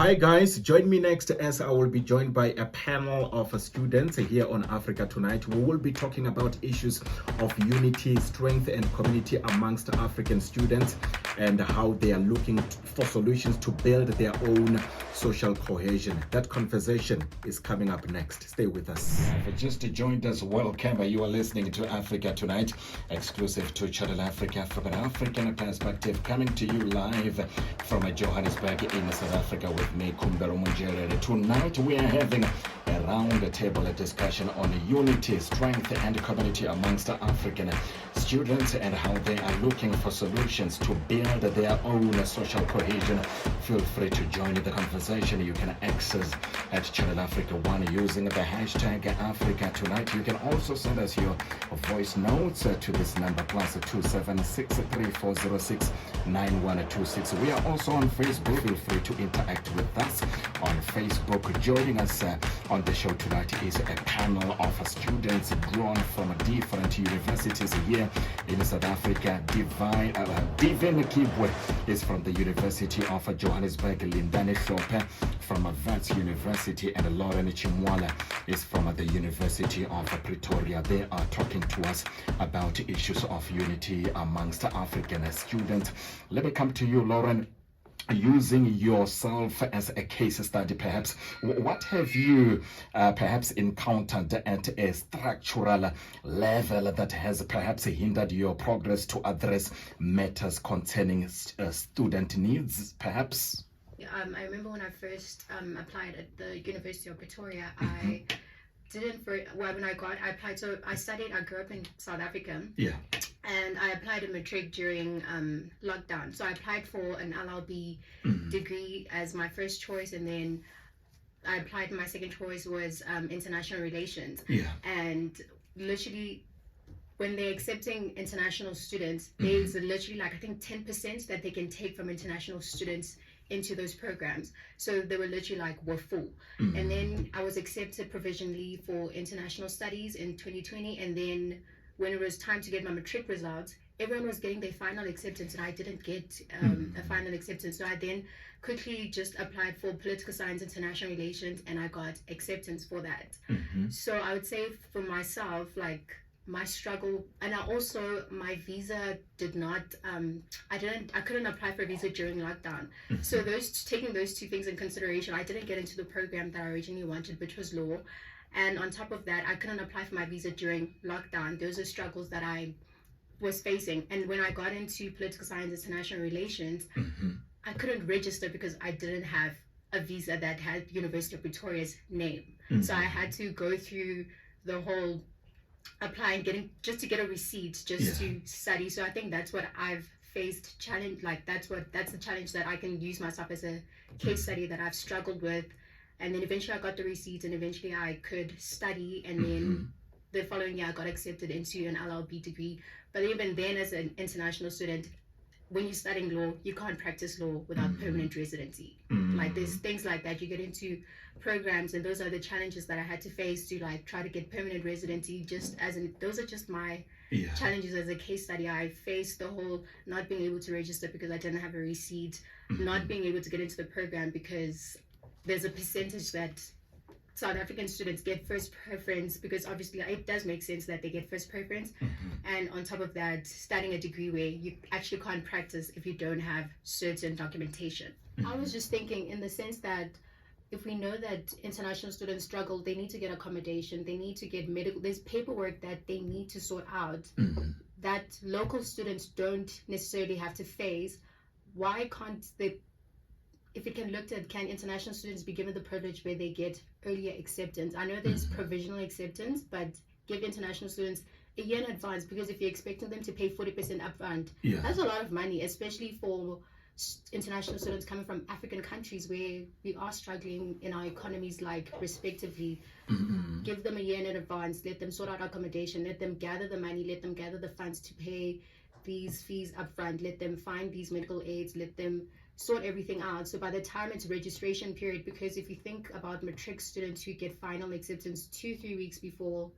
Hi guys, join me next as I will be joined by a panel of students here on Africa Tonight. We will be talking about issues of unity, strength and community amongst African students and how they are looking for solutions to build their own social cohesion. That conversation is coming up next. Stay with us. If you just joined us, welcome. You are listening to Africa Tonight, exclusive to Channel Africa from an African perspective, coming to you live from Johannesburg in South Africa with me, Khumbelo Munzhelele. Tonight we are having a round table discussion on unity, strength and community amongst African students and how they are looking for solutions to build their own social cohesion. Feel free to join the conversation. You can access at Channel Africa 1 using the hashtag Africa Tonight. You can also send us your voice notes to this number +27634069126. We are also on Facebook. Feel free to interact with us on Facebook. Joining us on the show tonight is a panel of students drawn from different universities here in South Africa. Divine Kibwe is from the University of Johannesburg, Lindani Hlope from Wits University, and Lauryn Chimwala is from the University of Pretoria. They are talking to us about issues of unity amongst African students. Let me come to you, Lauryn. Using yourself as a case study, perhaps, what have you perhaps encountered at a structural level that has perhaps hindered your progress to address matters concerning student needs, perhaps? I remember when I first applied at the University of Pretoria, I applied, so I grew up in South Africa. Yeah. And I applied a matric during lockdown. So I applied for an LLB degree as my first choice, and then I applied, my second choice was international relations. Yeah. And literally, when they're accepting international students, there's literally like I think 10% that they can take from international students into those programs. So they were literally like, we're full. And then I was accepted provisionally for international studies in 2020, and then when it was time to get my matric results, everyone was getting their final acceptance and I didn't get a final acceptance. So I then quickly just applied for political science, international relations, and I got acceptance for that. So I would say for myself, like my struggle, and my visa did not, I couldn't apply for a visa during lockdown. So taking those two things in consideration, I didn't get into the program that I originally wanted, which was law. And on top of that, I couldn't apply for my visa during lockdown. Those are struggles that I was facing. And when I got into political science, international relations, I couldn't register because I didn't have a visa that had University of Pretoria's name. So I had to go through the whole applying, just to get a receipt, to study. So I think that's what I've faced challenge. Like that's the challenge that I can use myself as a case study that I've struggled with. And then eventually I got the receipts and eventually I could study, and then the following year I got accepted into an LLB degree. But even then, as an international student, when you're studying law, you can't practice law without permanent residency. Like there's things like that. You get into programs, and those are the challenges that I had to face to like try to get permanent residency. Those are just my challenges as a case study. I faced the whole not being able to register because I didn't have a receipt, not being able to get into the program because there's a percentage that South African students get first preference, because obviously it does make sense that they get first preference. And on top of that, studying a degree where you actually can't practice if you don't have certain documentation. I was just thinking in the sense that if we know that international students struggle, they need to get accommodation, they need to get there's paperwork that they need to sort out that local students don't necessarily have to face. Why can't they? If it can looked at, can international students be given the privilege where they get earlier acceptance? I know there's provisional acceptance, but give international students a year in advance, because if you're expecting them to pay 40% upfront, that's a lot of money, especially for international students coming from African countries where we are struggling in our economies, like respectively. Give them a year in advance, let them sort out accommodation, let them gather the money, let them gather the funds to pay these fees upfront, let them find these medical aids, let them sort everything out. So by the time it's registration period, because if you think about matric students who get final acceptance 2-3 weeks before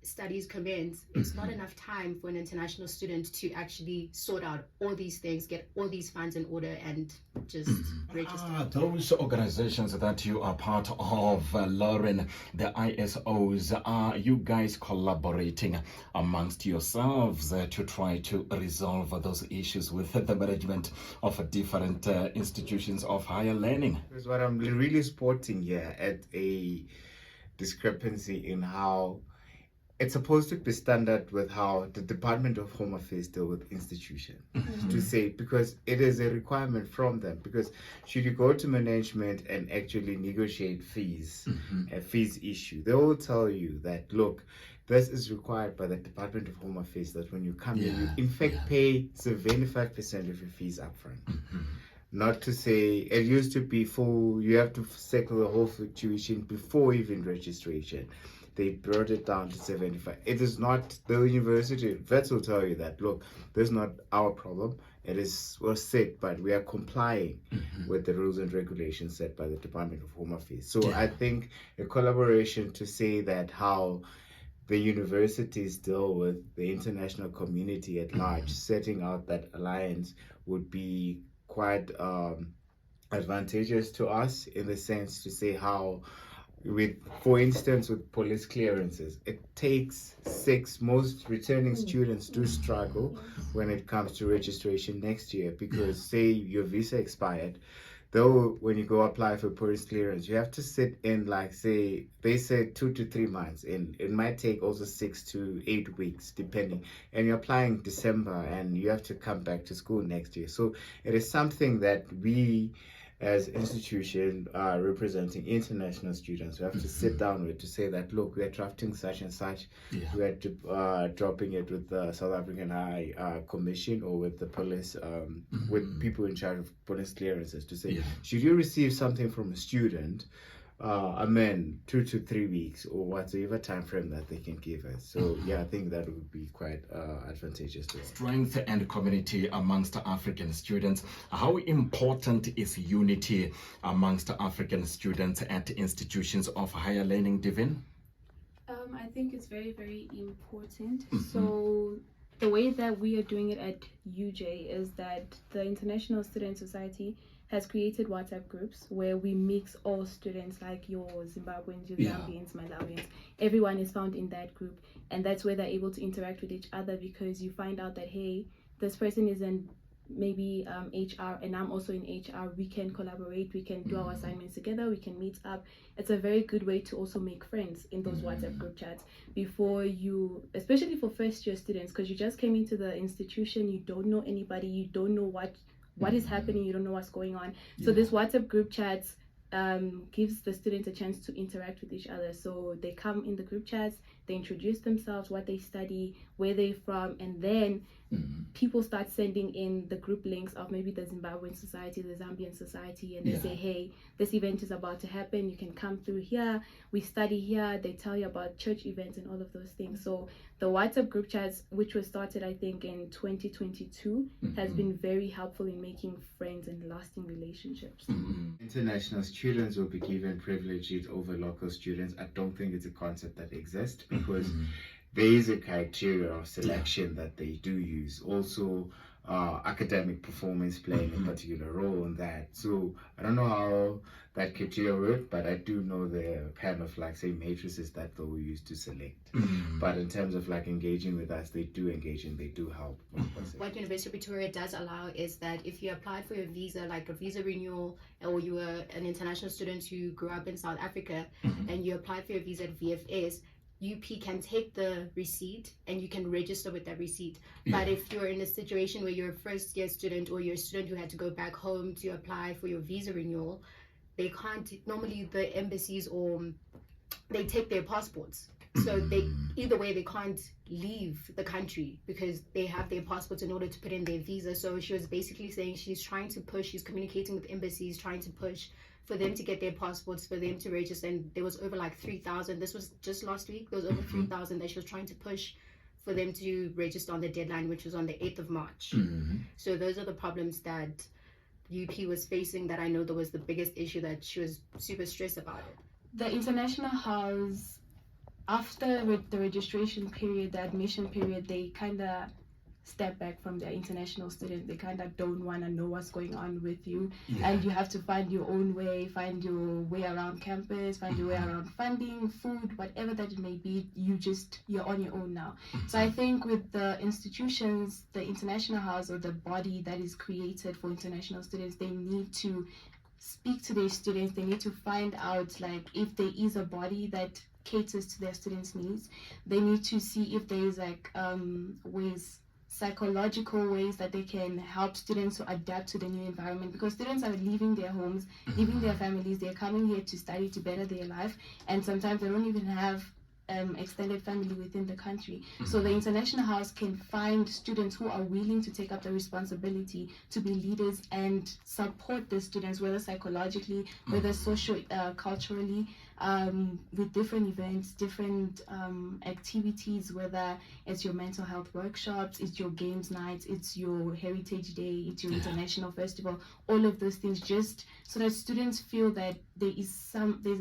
studies commence, it's not enough time for an international student to actually sort out all these things, get all these funds in order, and just register. Those organizations that you are part of, Lauryn, the ISOs, are you guys collaborating amongst yourselves to try to resolve those issues with the management of different institutions of higher learning? Because what I'm really spotting here at a discrepancy in how it's supposed to be standard with how the Department of Home Affairs deal with institution to say, because it is a requirement from them, because should you go to management and actually negotiate fees, a fees issue, they will tell you that, look, this is required by the Department of Home Affairs, that when you come in, you in fact pay 75% of your fees upfront. Not to say, it used to be full, you have to settle the whole situation before even registration. They brought it down to 75. It is not the university. Vets will tell you that, look, this is not our problem. It was set, but we are complying with the rules and regulations set by the Department of Home Affairs. So I think a collaboration to say that how the universities deal with the international community at large, setting out that alliance would be quite advantageous to us, in the sense to say how, with, for instance, with police clearances, it takes 6, most returning students do struggle when it comes to registration next year, because say your visa expired, though when you go apply for police clearance, you have to sit in, like, say they say 2 to 3 months, and it might take also 6 to 8 weeks depending, and you're applying December and you have to come back to school next year. So it is something that we as institution representing international students, we have to sit down with, to say that, look, we are drafting such and such, we are dropping it with the South African High Commission, or with the police, with people in charge of police clearances, to say, should you receive something from a student, 2 to 3 weeks, or whatever time frame that they can give us. So I think that would be quite advantageous to us. Strength and community amongst African students. How important is unity amongst African students at institutions of higher learning, Divine? I think it's very, very important. So the way that we are doing it at UJ is that the International Student Society has created WhatsApp groups where we mix all students, like your Zimbabweans, your Zambians, Malawians. Everyone is found in that group, and that's where they're able to interact with each other, because you find out that, hey, this person is in maybe HR and I'm also in HR. We can collaborate, we can do our assignments together, we can meet up. It's a very good way to also make friends in those WhatsApp group chats before you, especially for first year students, because you just came into the institution, you don't know anybody, you don't know what is happening, you don't know what's going on. So this WhatsApp group chats gives the students a chance to interact with each other. So they come in the group chats, they introduce themselves, what they study, where they're from, and then people start sending in the group links of maybe the Zimbabwean society, the Zambian society, and they say, hey, this event is about to happen, you can come through here, we study here. They tell you about church events and all of those things. So the WhatsApp group chats, which was started I think in 2022, has been very helpful in making friends and lasting relationships. International students will be given privileges over local students. I don't think it's a concept that exists, because there is a criteria of selection that they do use. Also, academic performance playing a particular role in that. So I don't know how that criteria work, but I do know the kind of, like, say, matrices that they will use to select. But in terms of, like, engaging with us, they do engage and they do help. What University of Pretoria does allow is that if you applied for your visa, like a visa renewal, or you were an international student who grew up in South Africa and you applied for your visa at VFS, UP can take the receipt and you can register with that receipt. But if you're in a situation where you're a first year student, or you're a student who had to go back home to apply for your visa renewal, they can't, normally the embassies, or they take their passports. So they, either way, they can't leave the country because they have their passports in order to put in their visa. So she was basically saying she's trying to push, she's communicating with embassies, trying to push for them to get their passports, for them to register. And there was over like 3,000. This was just last week. There was over 3,000 that she was trying to push for them to register on the deadline, which was on the 8th of March. So those are the problems that UP was facing, that I know that was the biggest issue that she was super stressed about it. The international has after the registration period, the admission period, they kind of step back from their international students. They kind of don't want to know what's going on with you, and you have to find your own way, find your way around campus, find your way around funding, food, whatever that it may be. You're on your own now. So I think with the institutions, the international house or the body that is created for international students, they need to speak to their students. They need to find out like if there is a body that caters to their students' needs. They need to see if there is like psychological ways that they can help students to adapt to the new environment, because students are leaving their homes, leaving their families, they're coming here to study, to better their life, and sometimes they don't even have extended family within the country. So the international house can find students who are willing to take up the responsibility to be leaders and support the students, whether psychologically, whether culturally, with different events, different activities, whether it's your mental health workshops, it's your games nights, it's your heritage day, it's your international festival, all of those things, just so that students feel that there's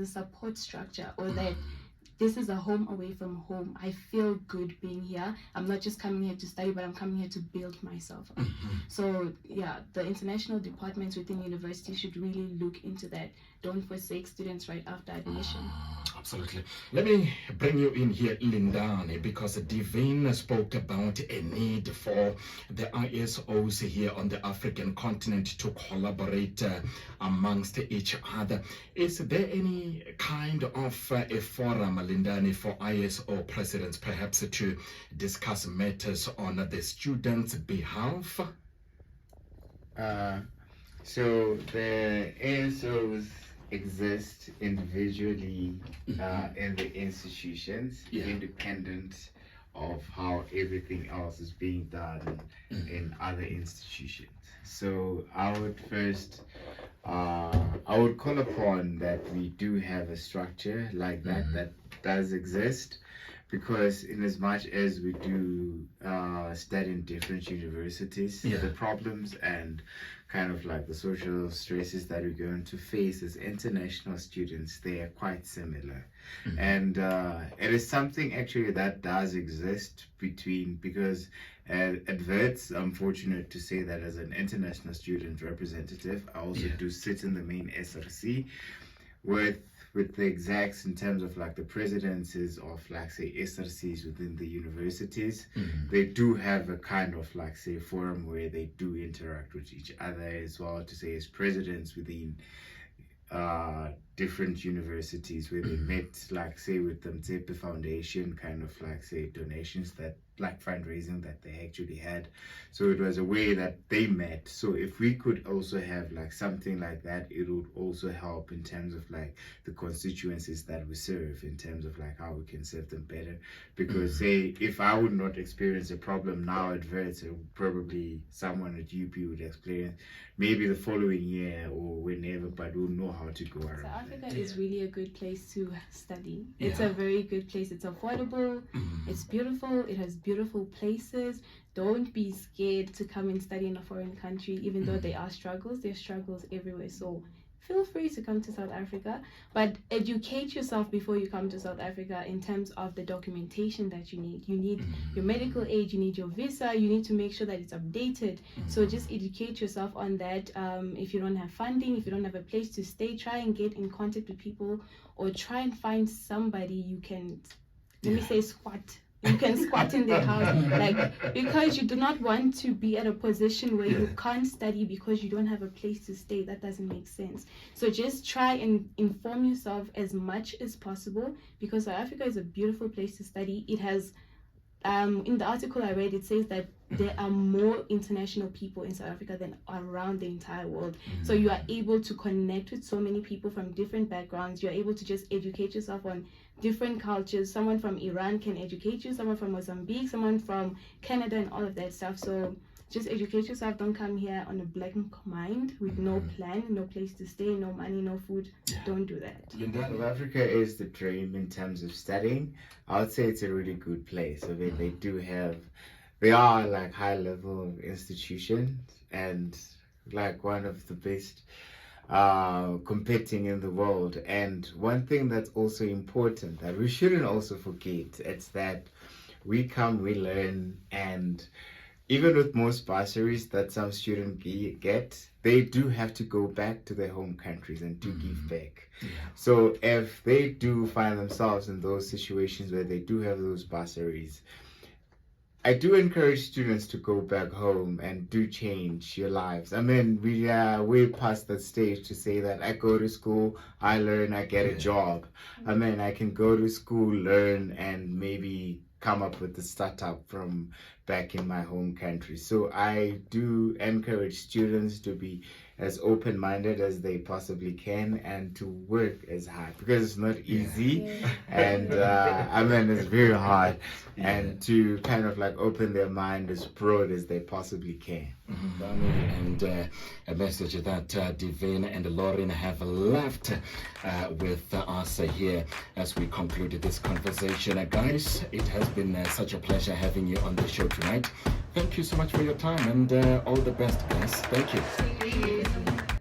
a support structure, or that this is a home away from home. I feel good being here. I'm not just coming here to study, but I'm coming here to build myself up. So yeah, the international departments within universities should really look into that. Don't forsake students right after admission. Absolutely. Let me bring you in here, Lindani, because Divine spoke about a need for the ISOs here on the African continent to collaborate amongst each other. Is there any kind of a forum, Lindani, for ISO presidents perhaps to discuss matters on the students' behalf? So the ASOs exist individually in the institutions, independent of how everything else is being done in other institutions. So I would first I would call upon that we do have a structure like that does exist, because in as much as we do study in different universities, the problems and kind of like the social stresses that we're going to face as international students, they are quite similar. And it is something actually that does exist because at Wits, I'm fortunate to say that as an international student representative, I also do sit in the main SRC with the execs in terms of like the presidencies of like say SRCs within the universities. They do have a kind of like say forum where they do interact with each other as well, to say as presidents within different universities, where they met like say with the Mtepe Foundation, kind of like say donations that like fundraising that they actually had. So it was a way that they met. So if we could also have like something like that, it would also help in terms of like the constituencies that we serve, in terms of like how we can serve them better. Because say if I would not experience a problem now at Wits, probably someone at UP would experience maybe the following year or whenever, but we'll know how to go around. South Africa is really a good place to study. It's a very good place. It's affordable, it's beautiful, it has beautiful places. Don't be scared to come and study in a foreign country, even though there are struggles. There's struggles everywhere. So feel free to come to South Africa, but educate yourself before you come to South Africa in terms of the documentation that you need. You need your medical aid, you need your visa, you need to make sure that it's updated. So just educate yourself on that. If you don't have funding, if you don't have a place to stay, try and get in contact with people, or try and find somebody you can, let me say, squat. You can squat in their house, like, because you do not want to be at a position where you can't study because you don't have a place to stay. That doesn't make sense. So just try and inform yourself as much as possible, because South Africa is a beautiful place to study. It has, in the article I read, it says that there are more international people in South Africa than around the entire world. So you are able to connect with so many people from different backgrounds. You're able to just educate yourself on different cultures. Someone from Iran can educate you, someone from Mozambique, someone from Canada, and all of that stuff. So just educate yourself. Don't come here on a blank mind with no plan, no place to stay, no money, no food. Don't do that. South Africa is the dream in terms of studying. I would say it's a really good place. I mean, they are like high level institutions, and like one of the best competing in the world. And one thing that's also important that we shouldn't also forget, it's that we come, we learn, and even with most bursaries that some students get, they do have to go back to their home countries and to give back. Yeah. So if they do find themselves in those situations where they do have those bursaries, I do encourage students to go back home and do change your lives. I mean, we are way past that stage to say that I go to school, I learn, I get a job. I mean, I can go to school, learn, and maybe come up with a startup from back in my home country. So I do encourage students to be as open-minded as they possibly can and to work as hard, because it's not easy. And I mean, it's very hard. And to kind of like open their mind as broad as they possibly can. And a message that Divine and Lauryn have left with us here as we conclude this conversation. Guys, it has been such a pleasure having you on the show tonight. Thank you so much for your time, and all the best, guys. Thank you.